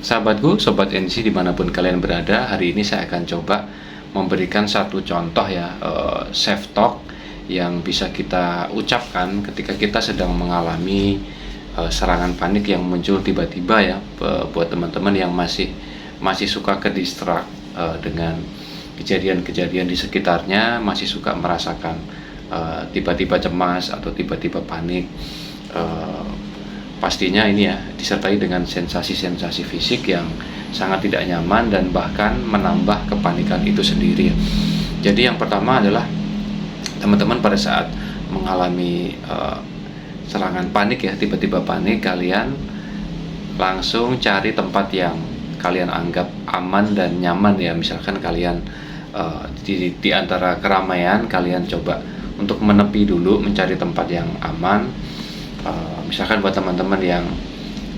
Sahabatku, Sobat NC dimanapun kalian berada, hari ini saya akan coba memberikan satu contoh ya, self talk yang bisa kita ucapkan ketika kita sedang mengalami serangan panik yang muncul tiba-tiba ya. Buat teman-teman yang masih suka ke distract dengan kejadian-kejadian di sekitarnya, masih suka merasakan tiba-tiba cemas atau tiba-tiba panik. Pastinya ini ya disertai dengan sensasi-sensasi fisik yang sangat tidak nyaman dan bahkan menambah kepanikan itu sendiri. Jadi yang pertama adalah teman-teman pada saat mengalami serangan panik ya, tiba-tiba panik, kalian langsung cari tempat yang kalian anggap aman dan nyaman ya. Misalkan kalian di antara keramaian, kalian coba untuk menepi dulu, mencari tempat yang aman. Misalkan buat teman-teman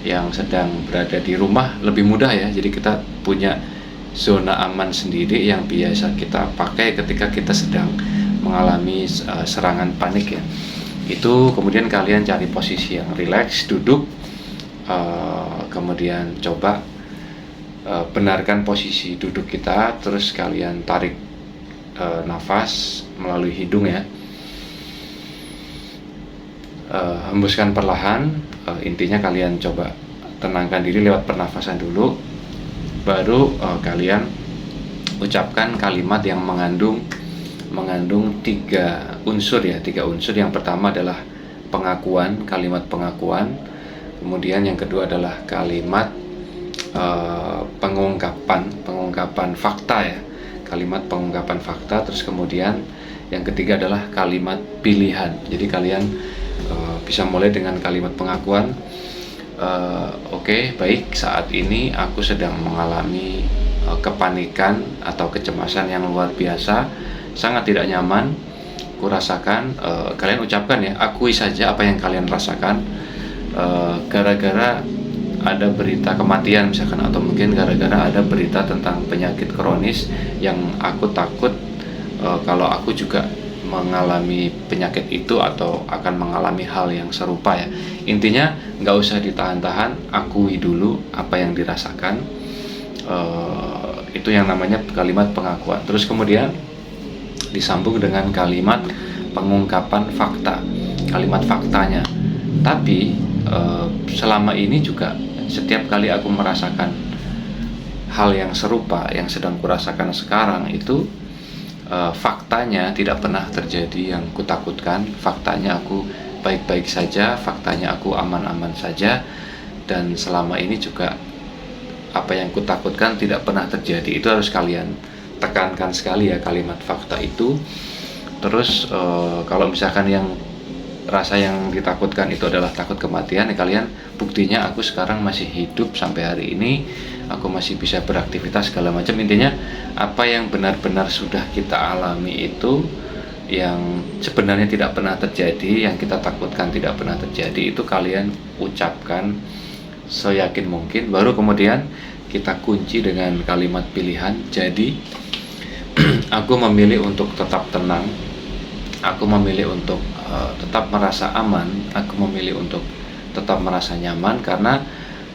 yang sedang berada di rumah lebih mudah ya, jadi kita punya zona aman sendiri yang biasa kita pakai ketika kita sedang mengalami serangan panik ya. Itu kemudian kalian cari posisi yang rileks, duduk, kemudian coba benarkan posisi duduk kita, terus kalian tarik nafas melalui hidung ya. Hembuskan perlahan, intinya kalian coba tenangkan diri lewat pernafasan dulu, baru kalian ucapkan kalimat yang mengandung tiga unsur ya. Yang pertama adalah pengakuan, kalimat pengakuan, kemudian yang kedua adalah kalimat pengungkapan fakta ya, kalimat pengungkapan fakta, terus kemudian yang ketiga adalah kalimat pilihan. Jadi kalian bisa mulai dengan kalimat pengakuan. Oke, baik, saat ini aku sedang mengalami kepanikan atau kecemasan yang luar biasa, sangat tidak nyaman kurasakan. Kalian ucapkan ya, akui saja apa yang kalian rasakan, gara-gara ada berita kematian misalkan, atau mungkin gara-gara ada berita tentang penyakit kronis yang aku takut kalau aku juga mengalami penyakit itu atau akan mengalami hal yang serupa ya. Intinya nggak usah ditahan-tahan, akui dulu apa yang dirasakan. Itu yang namanya kalimat pengakuan. Terus kemudian disambung dengan kalimat pengungkapan fakta, kalimat faktanya. Tapi selama ini juga setiap kali aku merasakan hal yang serupa yang sedang kurasakan sekarang itu, faktanya tidak pernah terjadi yang kutakutkan. Faktanya aku baik-baik saja, faktanya aku aman-aman saja, dan selama ini juga apa yang kutakutkan tidak pernah terjadi. Itu harus kalian tekankan sekali ya, kalimat fakta itu. Terus kalau misalkan yang rasa yang ditakutkan itu adalah takut kematian ya, kalian buktinya aku sekarang masih hidup sampai hari ini, aku masih bisa beraktivitas segala macam. Intinya apa yang benar-benar sudah kita alami itu, yang sebenarnya tidak pernah terjadi, yang kita takutkan tidak pernah terjadi, itu kalian ucapkan seyakin mungkin. Baru kemudian kita kunci dengan kalimat pilihan. Jadi aku memilih untuk tetap tenang, aku memilih untuk tetap merasa aman, aku memilih untuk tetap merasa nyaman, karena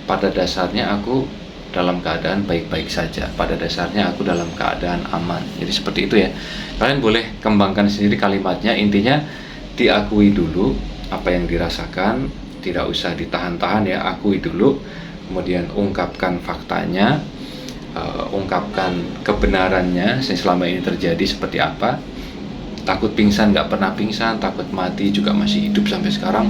pada dasarnya aku dalam keadaan baik-baik saja, pada dasarnya aku dalam keadaan aman. Jadi seperti itu ya, kalian boleh kembangkan sendiri kalimatnya. Intinya diakui dulu apa yang dirasakan, tidak usah ditahan-tahan ya, akui dulu, kemudian ungkapkan faktanya, ungkapkan kebenarannya selama ini terjadi seperti apa. Takut pingsan nggak pernah pingsan, takut mati juga masih hidup sampai sekarang,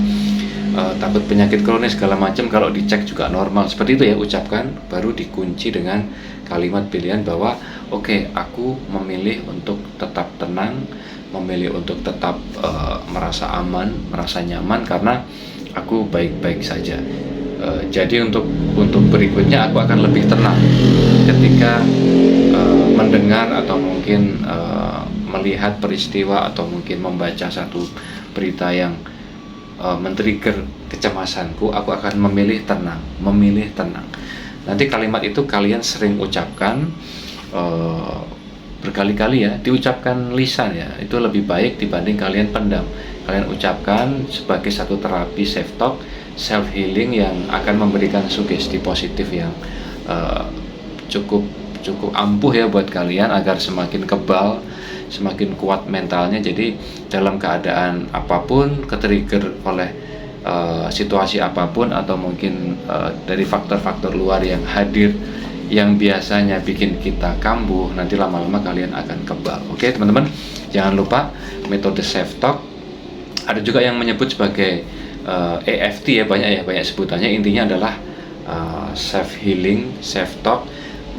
takut penyakit kronis segala macam kalau dicek juga normal. Seperti itu ya, ucapkan, baru dikunci dengan kalimat pilihan bahwa oke, aku memilih untuk tetap tenang, memilih untuk tetap merasa aman, merasa nyaman, karena aku baik-baik saja. Jadi untuk berikutnya aku akan lebih tenang ketika mendengar atau mungkin melihat peristiwa atau mungkin membaca satu berita yang men-trigger kecemasanku. Aku akan memilih tenang. Nanti kalimat itu kalian sering ucapkan berkali-kali ya, diucapkan lisan ya, itu lebih baik dibanding kalian pendam. Kalian ucapkan sebagai satu terapi self talk, self healing yang akan memberikan sugesti positif yang uh, cukup cukup ampuh ya buat kalian agar semakin kebal, semakin kuat mentalnya. Jadi dalam keadaan apapun, ketrigger oleh situasi apapun, atau mungkin dari faktor-faktor luar yang hadir yang biasanya bikin kita kambuh, nanti lama-lama kalian akan kebal. Oke teman-teman, jangan lupa metode self talk. Ada juga yang menyebut sebagai EFT ya, banyak sebutannya. Intinya adalah self healing, self talk,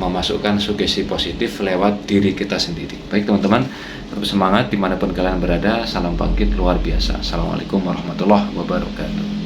memasukkan sugesti positif lewat diri kita sendiri. Baik teman-teman, tetap semangat dimanapun kalian berada. Salam bangkit luar biasa. Assalamualaikum warahmatullahi wabarakatuh.